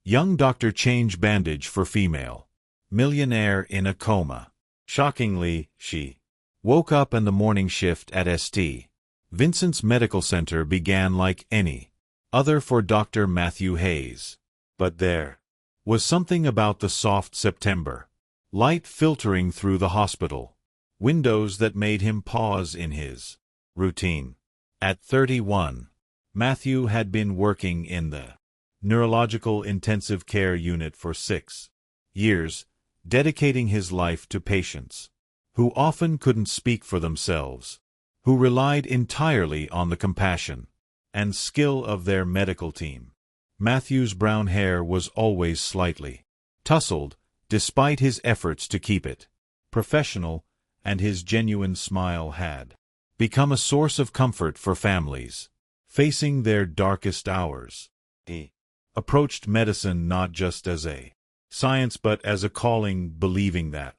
Young doctor change bandage for female. Millionaire in a coma. Shockingly, she woke up and the morning shift at St. Vincent's Medical Center began like any other for Dr. Matthew Hayes. But there was something about the soft September light filtering through the hospital windows that made him pause in his routine. At 31, Matthew had been working in the neurological intensive care unit for 6 years, dedicating his life to patients who often couldn't speak for themselves, who relied entirely on the compassion and skill of their medical team. Matthew's brown hair was always slightly tousled, despite his efforts to keep it professional, and his genuine smile had become a source of comfort for families facing their darkest hours. He approached medicine not just as a science but as a calling, believing that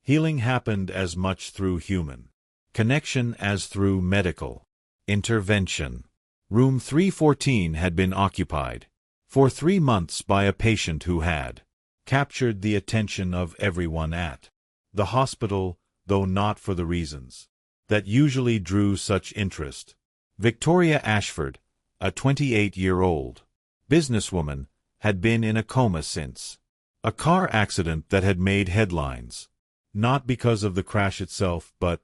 healing happened as much through human connection as through medical intervention. Room 314 had been occupied for 3 months by a patient who had captured the attention of everyone at the hospital, though not for the reasons that usually drew such interest. Victoria Ashford, a 28-year-old businesswoman, had been in a coma since a car accident that had made headlines, not because of the crash itself but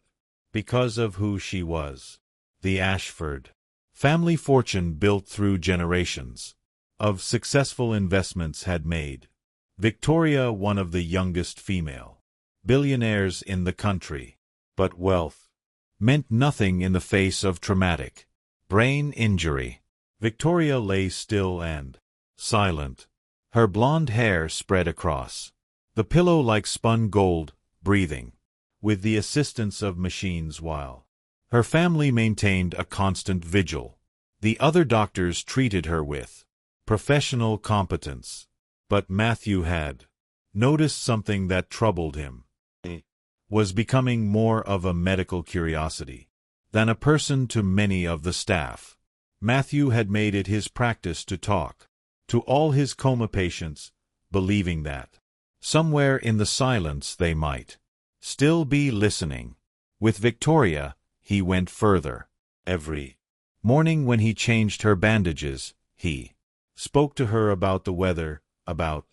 because of who she was. The Ashford family fortune, built through generations of successful investments, had made Victoria one of the youngest female billionaires in the country. But wealth meant nothing in the face of traumatic brain injury. Victoria lay still and silent, her blonde hair spread across the pillow like spun gold, breathing with the assistance of machines while her family maintained a constant vigil. The other doctors treated her with professional competence, but Matthew had noticed something that troubled him. He was becoming more of a medical curiosity than a person to many of the staff. Matthew had made it his practice to talk to all his coma patients, believing that somewhere in the silence they might still be listening. With Victoria, he went further. Every morning when he changed her bandages, he spoke to her about the weather, about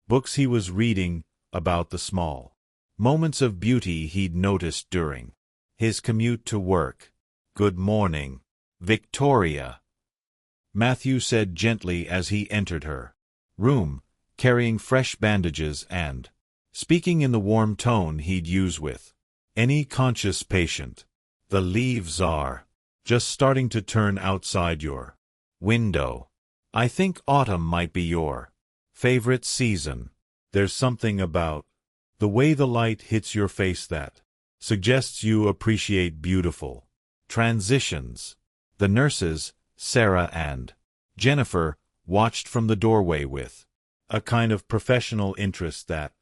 books he was reading, about the small moments of beauty he'd noticed during his commute to work. "Good morning, Victoria," Matthew said gently as he entered her room, carrying fresh bandages and speaking in the warm tone he'd use with any conscious patient. "The leaves are just starting to turn outside your window. I think autumn might be your favorite season. There's something about the way the light hits your face that suggests you appreciate beautiful transitions." The nurses, Sarah and Jennifer, watched from the doorway with a kind of professional interest that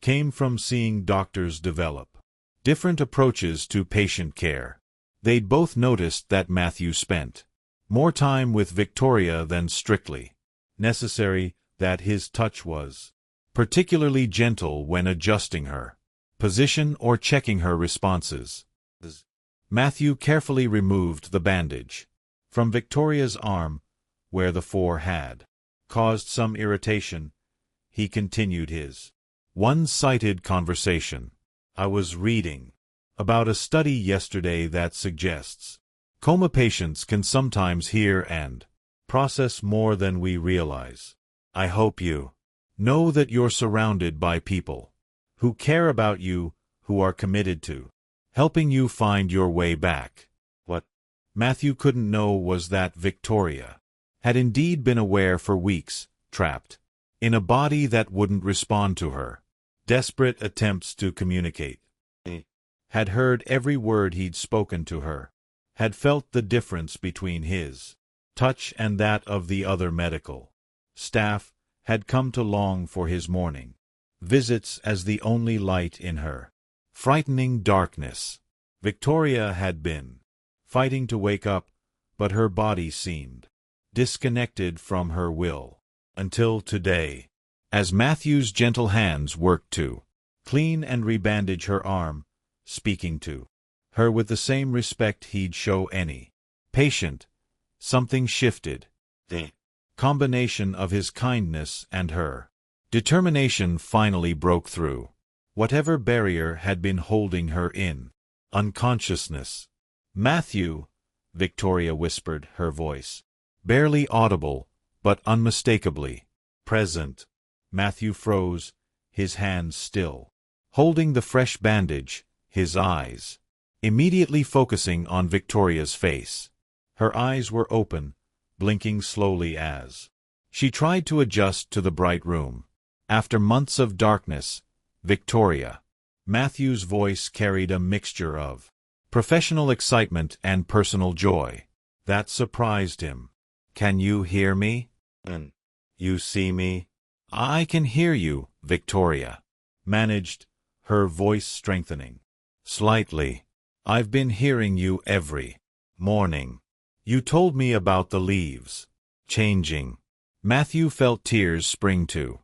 came from seeing doctors develop different approaches to patient care. They'd both noticed that Matthew spent more time with Victoria than strictly necessary, that his touch was particularly gentle when adjusting her position or checking her responses. Matthew carefully removed the bandage from Victoria's arm, where the four had caused some irritation. He continued his one-sided conversation. "I was reading about a study yesterday that suggests coma patients can sometimes hear and process more than we realize. I hope you know that you're surrounded by people who care about you, who are committed to helping you find your way back." What Matthew couldn't know was that Victoria had indeed been aware for weeks, trapped in a body that wouldn't respond to her desperate attempts to communicate. He had heard every word he'd spoken to her, had felt the difference between his touch and that of the other medical staff, had come to long for his morning visits as the only light in her frightening darkness. Victoria had been fighting to wake up, but her body seemed disconnected from her will. Until today. as Matthew's gentle hands worked to clean and rebandage her arm, speaking to her with the same respect he'd show any patient. Something shifted. The combination of his kindness and her determination finally broke through whatever barrier had been holding her in unconsciousness. "Matthew," Victoria whispered, her voice barely audible, but unmistakably present. Matthew froze, his hands still holding the fresh bandage, his eyes immediately focusing on Victoria's face. Her eyes were open, blinking slowly as she tried to adjust to the bright room. "After months of darkness, Victoria." Matthew's voice carried a mixture of professional excitement and personal joy that surprised him. "Can you hear me? And you see me?" "I can hear you," Victoria managed, her voice strengthening slightly. "I've been hearing you every morning. You told me about the leaves changing." Matthew felt tears spring to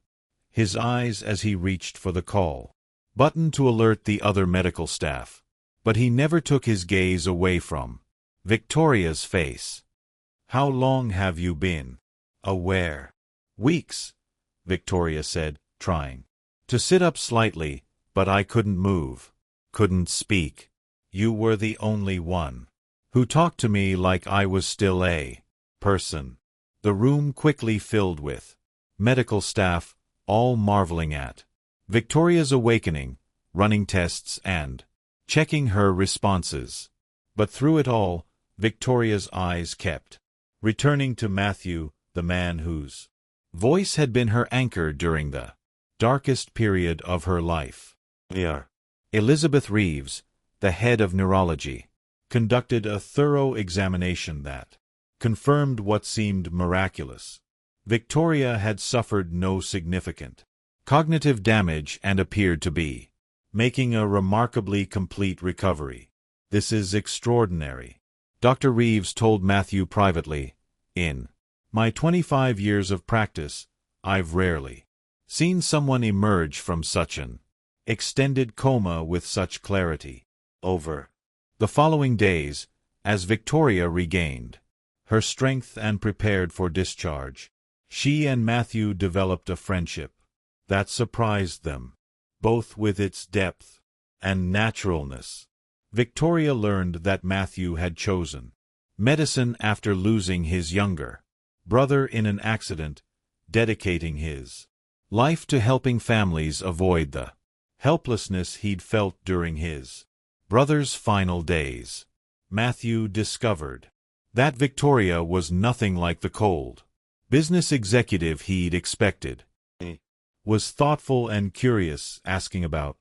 his eyes as he reached for the call button to alert the other medical staff, but he never took his gaze away from Victoria's face. "How long have you been aware?" "Weeks," Victoria said, trying to sit up slightly, "but I couldn't move, couldn't speak. You were the only one who talked to me like I was still a person." The room quickly filled with medical staff, all marveling at Victoria's awakening, running tests and checking her responses. But through it all, Victoria's eyes kept returning to Matthew, the man whose voice had been her anchor during the darkest period of her life. Elizabeth Reeves, the head of neurology, conducted a thorough examination that confirmed what seemed miraculous. Victoria had suffered no significant cognitive damage and appeared to be making a remarkably complete recovery. "This is extraordinary," Dr. Reeves told Matthew privately. "In my 25 years of practice, I've rarely seen someone emerge from such an extended coma with such clarity." Over the following days, as Victoria regained her strength and prepared for discharge, she and Matthew developed a friendship that surprised them, both with its depth and naturalness. Victoria learned that Matthew had chosen medicine after losing his younger brother in an accident, dedicating his life to helping families avoid the helplessness he'd felt during his brother's final days. Matthew discovered that Victoria was nothing like the cold business executive he'd expected. He was thoughtful and curious, asking about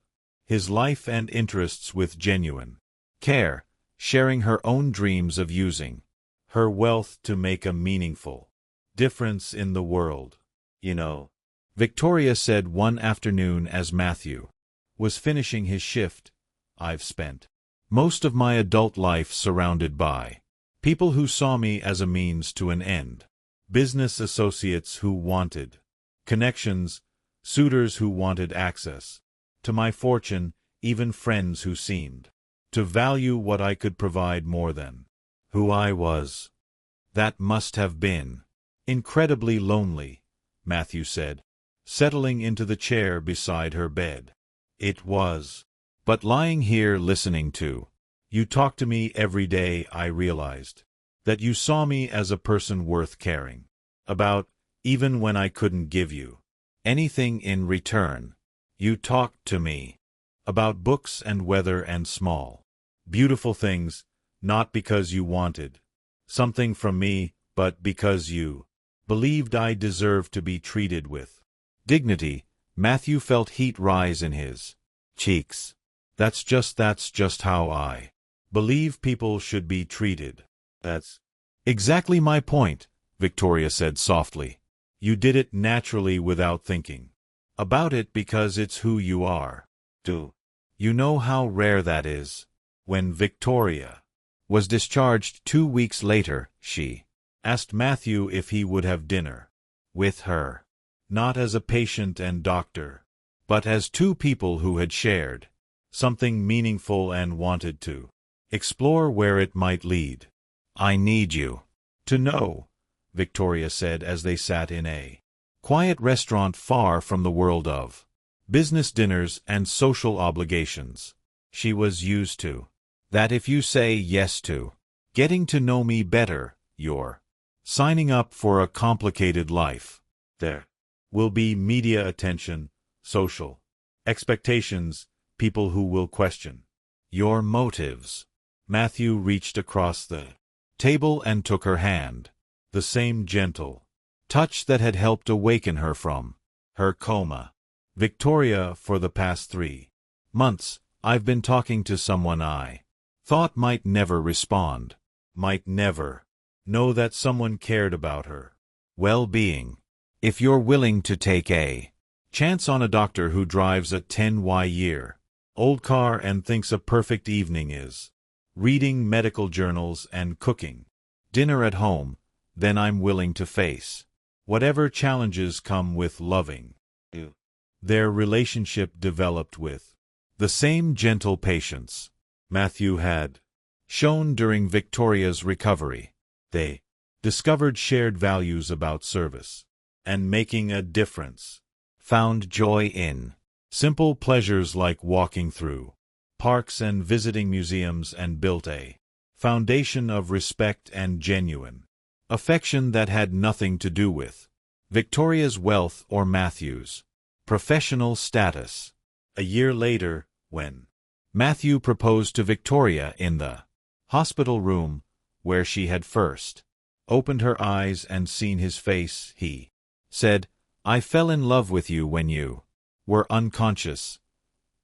his life and interests with genuine care, sharing her own dreams of using her wealth to make a meaningful difference in the world. "You know," Victoria said one afternoon as Matthew was finishing his shift, "I've spent most of my adult life surrounded by people who saw me as a means to an end. Business associates who wanted connections, suitors who wanted access to my fortune, even friends who seemed to value what I could provide more than who I was. That must have been incredibly lonely," Matthew said, settling into the chair beside her bed. "It was. But lying here listening to you talk to me every day, I realized that you saw me as a person worth caring about, even when I couldn't give you anything in return. You talked to me about books and weather and small, beautiful things, not because you wanted something from me, but because you believed I deserved to be treated with dignity." Matthew felt heat rise in his cheeks. That's just how I believe people should be treated." "That's exactly my point," Victoria said softly. "You did it naturally without thinking about it because it's who you are. Do you know how rare that is?" When Victoria was discharged 2 weeks later, she asked Matthew if he would have dinner with her. not as a patient and doctor, but as two people who had shared something meaningful and wanted to explore where it might lead. "I need you to know," Victoria said as they sat in a quiet restaurant far from the world of business dinners and social obligations. She was used to that if you say yes to getting to know me better, you're signing up for a complicated life. There will be media attention, social expectations, people who will question your motives. Matthew reached across the table and took her hand, the same gentle touch that had helped awaken her from her coma. "Victoria, for the past 3 months, I've been talking to someone I thought might never respond, might never know that someone cared about her well-being. If you're willing to take a chance on a doctor who drives a 10-year-old car and thinks a perfect evening is reading medical journals and cooking dinner at home, then I'm willing to face whatever challenges come with loving you." Their relationship developed with the same gentle patience Matthew had shown during Victoria's recovery. They discovered shared values about service and making a difference, found joy in simple pleasures like walking through parks and visiting museums, and built a foundation of respect and genuine affection that had nothing to do with Victoria's wealth or Matthew's professional status. A year later, when Matthew proposed to Victoria in the hospital room where she had first opened her eyes and seen his face, he said, "I fell in love with you when you were unconscious,"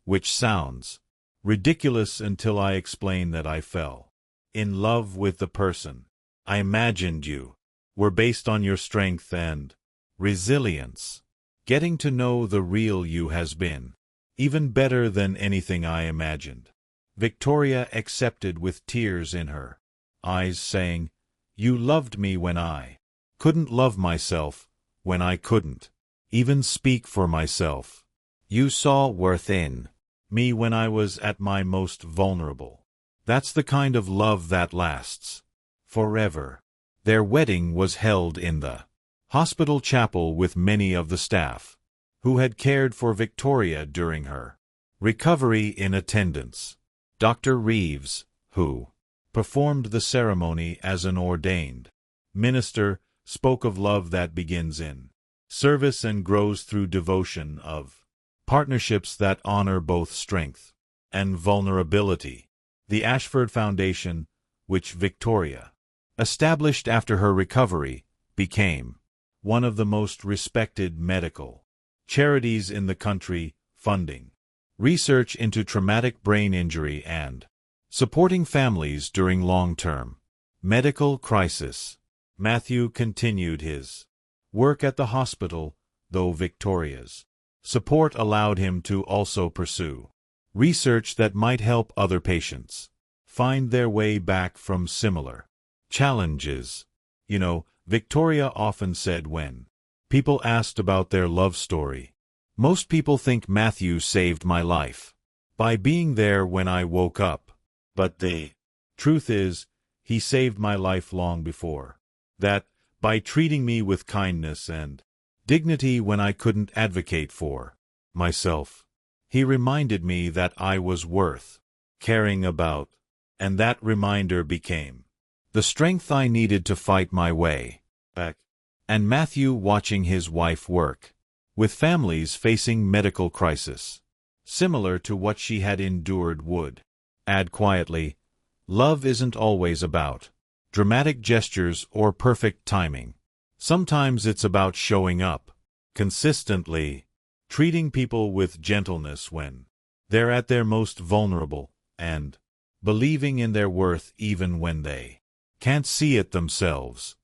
which sounds ridiculous until I explain that I fell in love with the person I imagined you were based on your strength and resilience. Getting to know the real you has been even better than anything I imagined." Victoria accepted with tears in her eyes, saying, "You loved me when I couldn't love myself, when I couldn't even speak for myself. You saw worth in me when I was at my most vulnerable. That's the kind of love that lasts forever." Their wedding was held in the hospital chapel with many of the staff who had cared for Victoria during her recovery in attendance. Dr. Reeves, who performed the ceremony as an ordained minister, spoke of love that begins in service and grows through devotion, of partnerships that honor both strength and vulnerability. The Ashford Foundation, which Victoria established after her recovery, became one of the most respected medical charities in the country, funding research into traumatic brain injury and supporting families during long-term medical crisis. Matthew continued his work at the hospital, though Victoria's support allowed him to also pursue research that might help other patients find their way back from similar challenges. "You know," Victoria often said when people asked about their love story, "most people think Matthew saved my life by being there when I woke up. But the truth is, he saved my life long before that, by treating me with kindness and dignity when I couldn't advocate for myself. He reminded me that I was worth caring about, and that reminder became the strength I needed to fight my way back." And Matthew, watching his wife work with families facing medical crisis similar to what she had endured, would add quietly, "Love isn't always about dramatic gestures or perfect timing. Sometimes it's about showing up consistently, treating people with gentleness when they're at their most vulnerable, and believing in their worth even when they can't see it themselves."